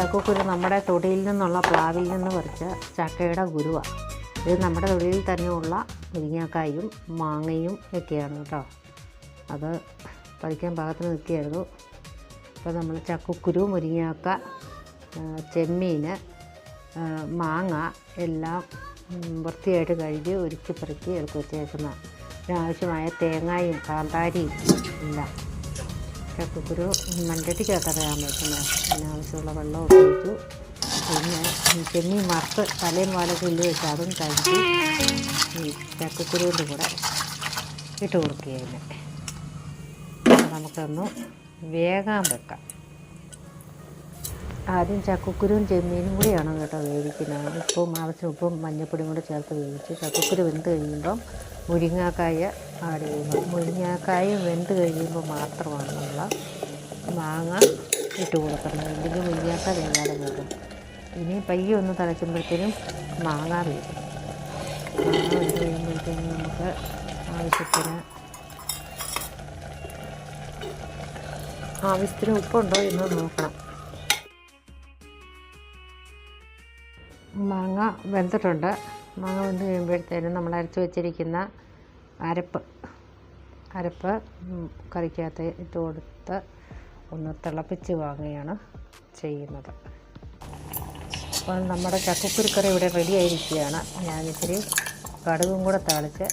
ചക്കക്കുരു നമ്മുടെ തൊടിയിൽ നിന്നുള്ള പ്ലാവിൽ നിന്ന് പറിച്ച ചക്കയുടെ കുരുവാണ്. ഇത് നമ്മുടെ തൊടിയിൽ തന്നെയുള്ള മുരിങ്ങക്കായും മാങ്ങയും ഒക്കെയാണ് കേട്ടോ. അത് പറിക്കാൻ പാകത്തിന് നിൽക്കുകയായിരുന്നു. അപ്പോൾ നമ്മൾ ചക്കക്കുരു, മുരിങ്ങക്ക, ചെമ്മീൻ, മാങ്ങ എല്ലാം വൃത്തിയായിട്ട് കഴുകി ഒരുക്കി പെറുക്കി എടുത്ത് വെച്ചേക്കുന്ന ഇതിനാവശ്യമായ തേങ്ങയും കാന്താരിയും എല്ലാം. ചക്കക്കുരു മൺചട്ടിക്കകത്തറിയാൻ വെക്കുന്നത്. അതിനാവശ്യമുള്ള വെള്ളം ഉപയോഗിച്ചു. പിന്നെ ചെമ്മീൻ വറുത്ത് തലയും വാലൊക്കെ ഇല്ല് വെച്ച് അതും കഴുകി ഈ ചക്കക്കുരുവിൻ്റെ കൂടെ ഇട്ട് കൊടുക്കുകയില്ല. നമുക്കൊന്ന് വേഗം വെക്കാം. ആദ്യം ചക്കക്കുരുവും ചെമ്മീനും കൂടിയാണ് കേട്ടോ വേവിക്കുന്നത്. ഉപ്പും മഞ്ഞൾപ്പൊടിയും കൂടി ചേർത്ത് വേവിച്ച് ചക്കക്കുരു വെന്ത് കഴിയുമ്പം മുരിങ്ങാക്കായ ആഡ് ചെയ്യുന്നു. മുരിങ്ങാക്കായും വെന്ത് കഴിയുമ്പോൾ മാത്രമാണ് നമ്മൾ മാങ്ങ ഇട്ട് കൊടുക്കുന്നത്. അല്ലെങ്കിൽ മുരിങ്ങാക്ക വേകാതെ പോകും. ഇനി പയ്യെ ഒന്ന് തിളയ്ക്കുമ്പോഴത്തേനും മാങ്ങ വേകും. മാങ്ങ വെന്ത് കഴിയുമ്പോഴത്തേനും നമുക്ക് ആവശ്യത്തിന് ഉപ്പുണ്ടോ എന്ന് നോക്കണം. മാങ്ങ വെന്തിട്ടുണ്ട്. മാങ്ങ വെന്ത് കഴിയുമ്പോഴത്തേനും നമ്മൾ അരച്ച് വെച്ചിരിക്കുന്ന അരപ്പ് കറിക്കകത്ത് ഇട്ട് കൊടുത്ത് ഒന്ന് തിളപ്പിച്ച് വാങ്ങുകയാണ് ചെയ്യുന്നത്. അപ്പോൾ നമ്മുടെ ചക്കക്കുരുക്കറി ഇവിടെ റെഡി ആയിരിക്കുകയാണ്. ഞാനിത്തിരി കടുകും കൂടെ താളിച്ച്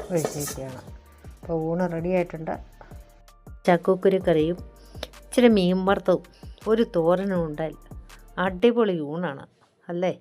ഒഴിച്ചിരിക്കുകയാണ്. അപ്പോൾ ഊണ് റെഡി ആയിട്ടുണ്ട്. ചക്കക്കുരുക്കറിയും ഇച്ചിരി മീൻ വറുത്തതും ഒരു തോരനും ഉണ്ടായി. അടിപൊളി ഊണാണ് അല്ലേ?